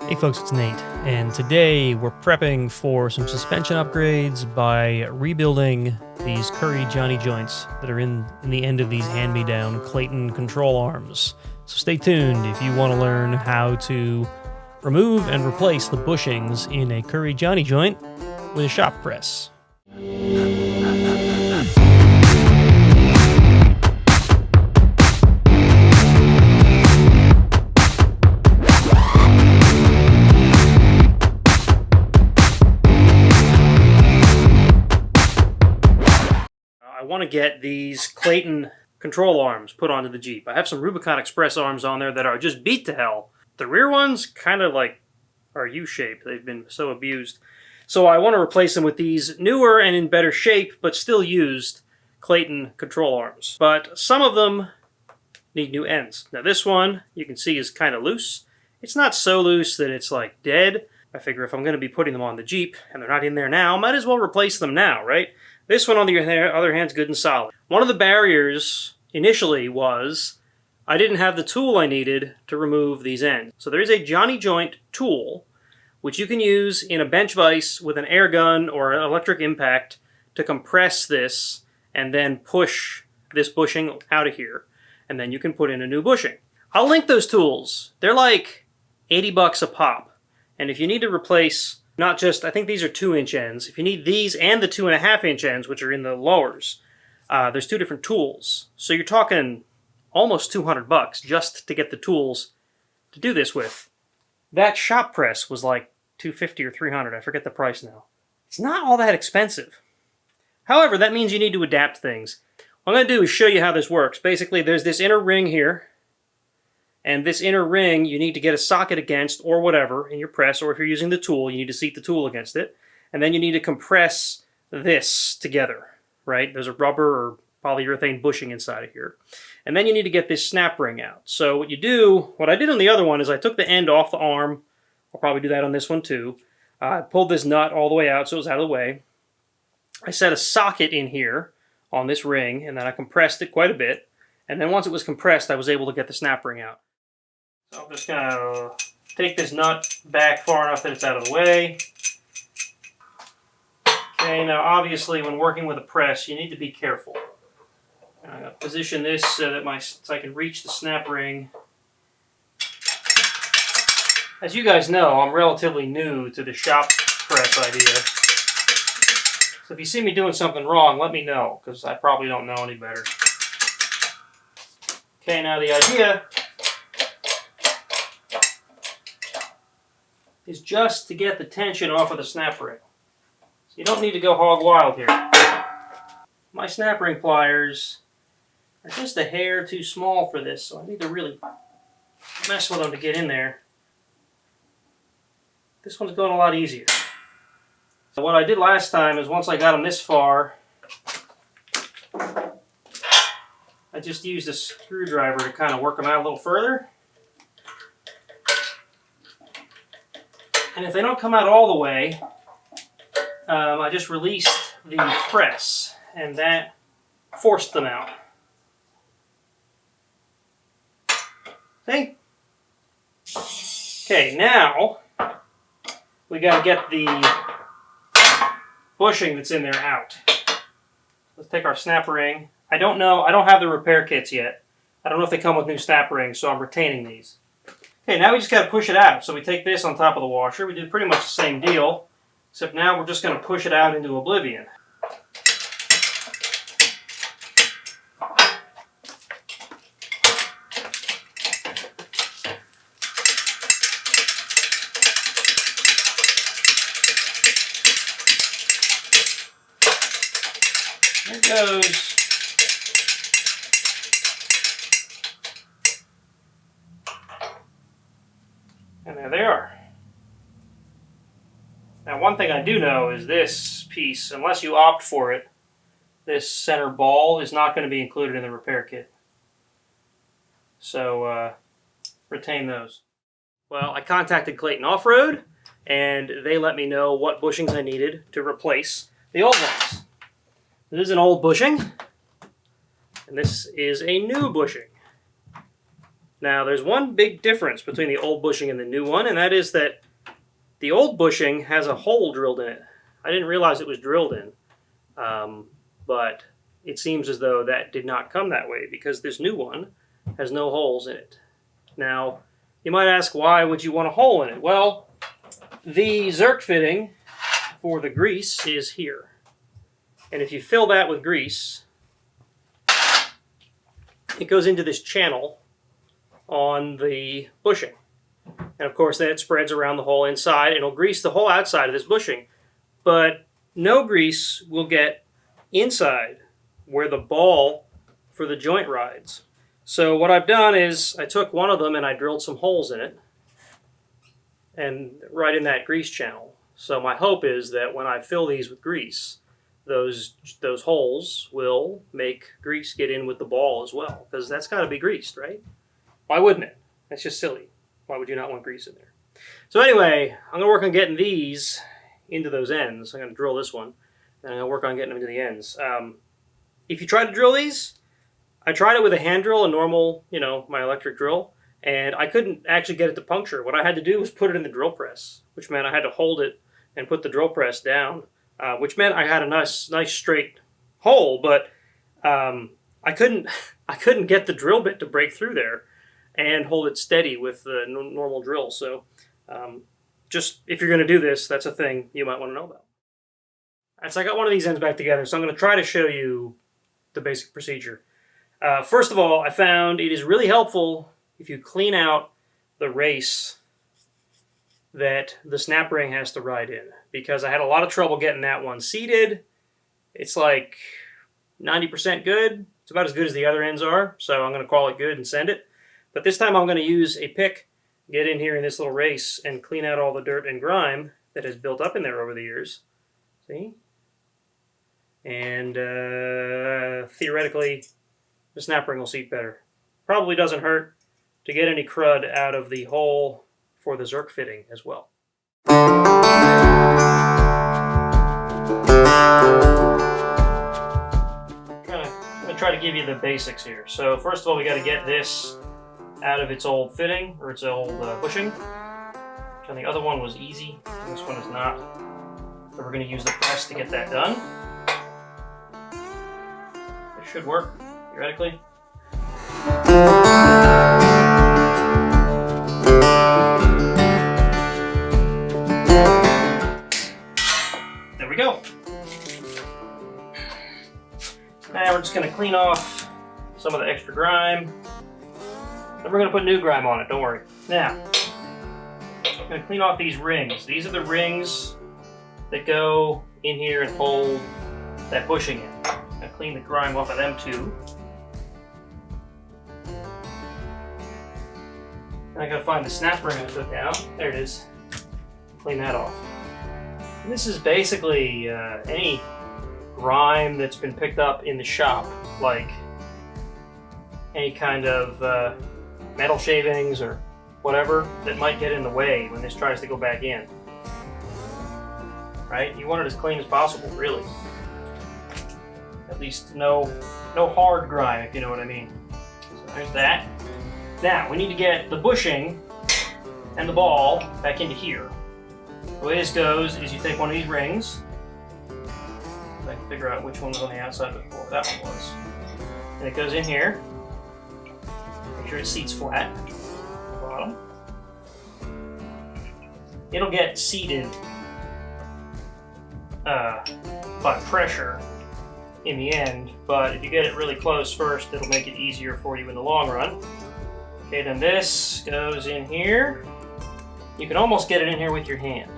Hey folks, it's Nate, and today we're prepping for some suspension upgrades by rebuilding these Curry Johnny joints that are in the end of these hand-me-down Clayton control arms. So stay tuned if you want to learn how to remove and replace the bushings in a Curry Johnny joint with a shop press. I want to get these Clayton control arms put onto the Jeep. I have some Rubicon Express arms on there that are just beat to hell. The rear ones kind of like are U-shaped. They've been so abused. So I want to replace them with these newer and in better shape, but still used Clayton control arms. But some of them need new ends. Now this one, you can see, is kind of loose. It's not so loose that it's like dead. I figure if I'm going to be putting them on the Jeep, and they're not in there now, might as well replace them now, right? This one, on the other hand, is good and solid. One of the barriers initially was I didn't have the tool I needed to remove these ends. So there is a Johnny joint tool, which you can use in a bench vise with an air gun or an electric impact to compress this and then push this bushing out of here. And then you can put in a new bushing. I'll link those tools. They're like 80 bucks a pop. And if you need to replace not just, I think these are 2-inch ends. If you need these and the 2.5-inch ends, which are in the lowers, there's two different tools. So you're talking almost 200 bucks just to get the tools to do this with. That shop press was like $250 or $300. I forget the price now. It's not all that expensive. However, that means you need to adapt things. What I'm going to do is show you how this works. Basically, there's this inner ring here. And this inner ring, you need to get a socket against or whatever in your press, or if you're using the tool, you need to seat the tool against it. And then you need to compress this together, right? There's a rubber or polyurethane bushing inside of here. And then you need to get this snap ring out. So what you do, what I did on the other one is I took the end off the arm. I'll probably do that on this one too. I pulled this nut all the way out so it was out of the way. I set a socket in here on this ring, and then I compressed it quite a bit. And then once it was compressed, I was able to get the snap ring out. So I'm just going to take this nut back far enough that it's out of the way. Okay, now obviously when working with a press, you need to be careful. I'm going to position this so that so I can reach the snap ring. As you guys know, I'm relatively new to the shop press idea. So if you see me doing something wrong, let me know, because I probably don't know any better. Okay, now the idea is just to get the tension off of the snap ring. So you don't need to go hog wild here. My snap ring pliers are just a hair too small for this, so I need to really mess with them to get in there. This one's going a lot easier. So what I did last time is once I got them this far, I just used a screwdriver to kind of work them out a little further. And if they don't come out all the way, I just released the press, and that forced them out. See? Okay, now we got to get the bushing that's in there out. Let's take our snap ring. I don't have the repair kits yet. I don't know if they come with new snap rings, so I'm retaining these. Okay, now we just got to push it out. So we take this on top of the washer. We did pretty much the same deal, except now we're just going to push it out into oblivion. There it goes. And there they are. Now one thing I do know is this piece, unless you opt for it, this center ball is not going to be included in the repair kit. So retain those. Well, I contacted Clayton Off-Road, and they let me know what bushings I needed to replace the old ones. This is an old bushing, and this is a new bushing. Now, there's one big difference between the old bushing and the new one, and that is that the old bushing has a hole drilled in it. I didn't realize it was drilled in, but it seems as though that did not come that way because this new one has no holes in it. Now, you might ask, why would you want a hole in it? Well, the Zerk fitting for the grease is here. And if you fill that with grease, it goes into this channel on the bushing. And of course, then it spreads around the whole inside and it'll grease the whole outside of this bushing. But no grease will get inside where the ball for the joint rides. So what I've done is I took one of them and I drilled some holes in it and right in that grease channel. So my hope is that when I fill these with grease, those holes will make grease get in with the ball as well, because that's got to be greased, right? Why wouldn't it? That's just silly. Why would you not want grease in there? So anyway, I'm going to work on getting these into those ends. I'm going to drill this one, and I'm going to work on getting them into the ends. If you try to drill these, I tried it with a hand drill, a normal, my electric drill, and I couldn't actually get it to puncture. What I had to do was put it in the drill press, which meant I had to hold it and put the drill press down, which meant I had a nice straight hole, but I couldn't get the drill bit to break through there and hold it steady with the normal drill. So just if you're going to do this, that's a thing you might want to know about. All right, so I got one of these ends back together, so I'm going to try to show you the basic procedure. First of all, I found it is really helpful if you clean out the race that the snap ring has to ride in, because I had a lot of trouble getting that one seated. It's like 90% good. It's about as good as the other ends are, so I'm going to call it good and send it. But this time I'm going to use a pick, get in here in this little race, and clean out all the dirt and grime that has built up in there over the years. See? And theoretically, the snap ring will seat better. Probably doesn't hurt to get any crud out of the hole for the Zerk fitting as well. I'm going to try to give you the basics here. So first of all, we got to get this out of its old fitting, or its old bushing. And the other one was easy, and this one is not. So we're going to use the press to get that done. It should work, theoretically. There we go. Now we're just going to clean off some of the extra grime. Then we're going to put new grime on it, don't worry. Now, I'm going to clean off these rings. These are the rings that go in here and hold that bushing in. I'm going to clean the grime off of them too. And I got to find the snap ring I took down. There it is. Clean that off. And this is basically any grime that's been picked up in the shop, like any kind of metal shavings or whatever that might get in the way when this tries to go back in. Right? You want it as clean as possible, really. At least no hard grime, if you know what I mean. So there's that. Now, we need to get the bushing and the ball back into here. The way this goes is you take one of these rings. If I can figure out which one was on the outside before. That one was. And it goes in here. Make sure it seats flat at the bottom. It'll get seated by pressure in the end, but if you get it really close first, it'll make it easier for you in the long run. Okay, then this goes in here. You can almost get it in here with your hand,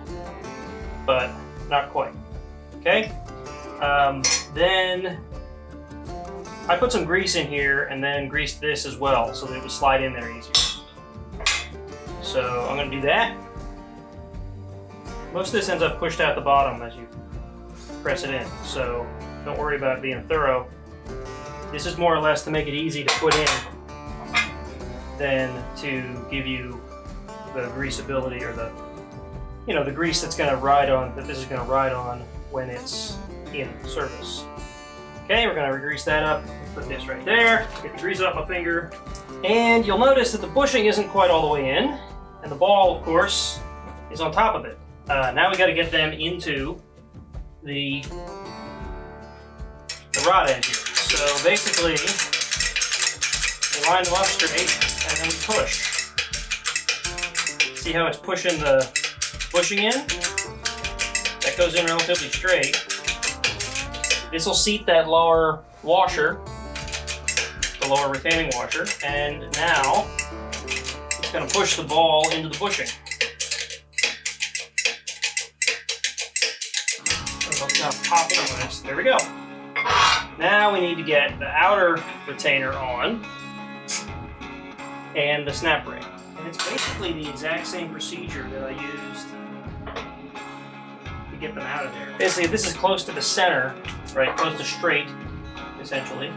but not quite. Okay? Then I put some grease in here and then greased this as well so that it would slide in there easier. So I'm going to do that. Most of this ends up pushed out the bottom as you press it in, so don't worry about it being thorough. This is more or less to make it easy to put in than to give you the greasability or the, the grease that's going to ride on, that this is going to ride on when it's in service. Okay, we're going to grease that up. Put this right there. Get the grease off my finger. And you'll notice that the bushing isn't quite all the way in, and the ball, of course, is on top of it. Now we got to get them into the rod end here. So basically, we line them up straight, and then we push. See how it's pushing the bushing in? That goes in relatively straight. This will seat that lower washer, the lower retaining washer, and now it's going to push the ball into the bushing. Pop it on this. There we go. Now we need to get the outer retainer on and the snap ring. And it's basically the exact same procedure that I used to get them out of there. Basically, if this is close to the center, right, close to straight, essentially,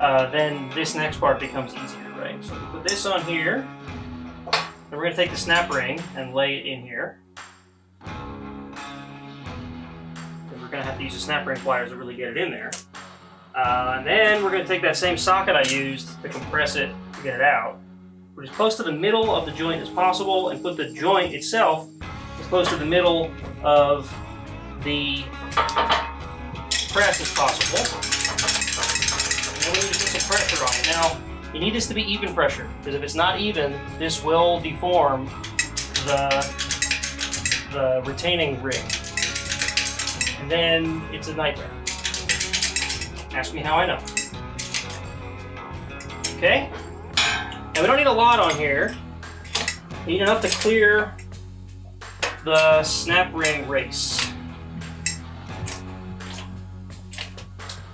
then this next part becomes easier, right? So we put this on here, and we're going to take the snap ring and lay it in here. We're going to have to use the snap ring pliers to really get it in there. And then we're going to take that same socket I used to compress it to get it out. We're as close to the middle of the joint as possible and put the joint itself as close to the middle of the press as possible. And then we need to put some pressure on it. Now, you need this to be even pressure, because if it's not even, this will deform the retaining ring. And then it's a nightmare. Ask me how I know. Okay? And we don't need a lot on here. We need enough to clear the snap ring race.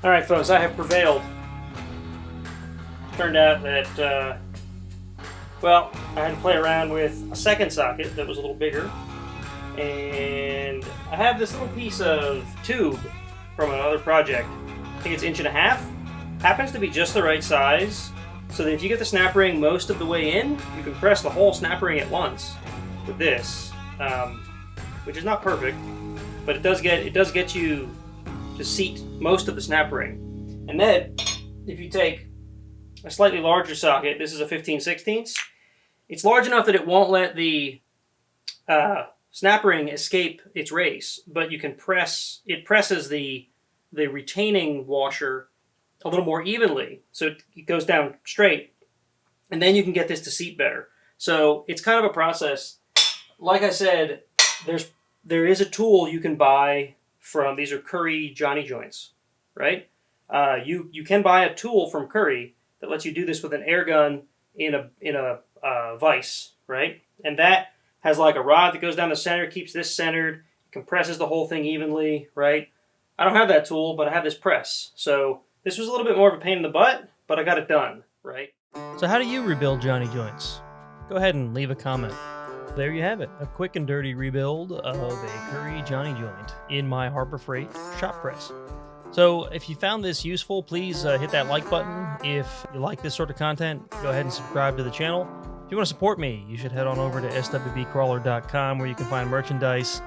Alright folks, I have prevailed. Turned out that, well, I had to play around with a second socket that was a little bigger. And I have this little piece of tube from another project. I think it's 1.5 inches. Happens to be just the right size, so that if you get the snap ring most of the way in, you can press the whole snap ring at once with this, which is not perfect, but it does get you to seat most of the snap ring. And then, if you take a slightly larger socket, this is a 15/16, it's large enough that it won't let the snap ring escape its race, but you can it presses the retaining washer a little more evenly, so it goes down straight, and then you can get this to seat better. So it's kind of a process. Like I said, there is a tool you can buy from, these are Curry Johnny joints, right? You can buy a tool from Curry that lets you do this with an air gun in a vise, right? And that has like a rod that goes down the center, keeps this centered, compresses the whole thing evenly, right? I don't have that tool, but I have this press. So this was a little bit more of a pain in the butt, but I got it done, right? So how do you rebuild Johnny joints? Go ahead and leave a comment. There you have it, a quick and dirty rebuild of a Curry Johnny joint in my Harbor Freight shop press. So if you found this useful, please hit that like button. If you like this sort of content, go ahead and subscribe to the channel. If you want to support me, you should head on over to SWBCrawler.com, where you can find merchandise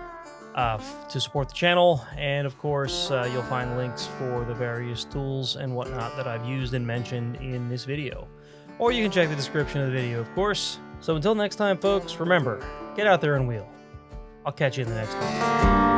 to support the channel, and of course you'll find links for the various tools and whatnot that I've used and mentioned in this video. Or you can check the description of the video, of course. So until next time folks, remember, get out there and wheel. I'll catch you in the next one.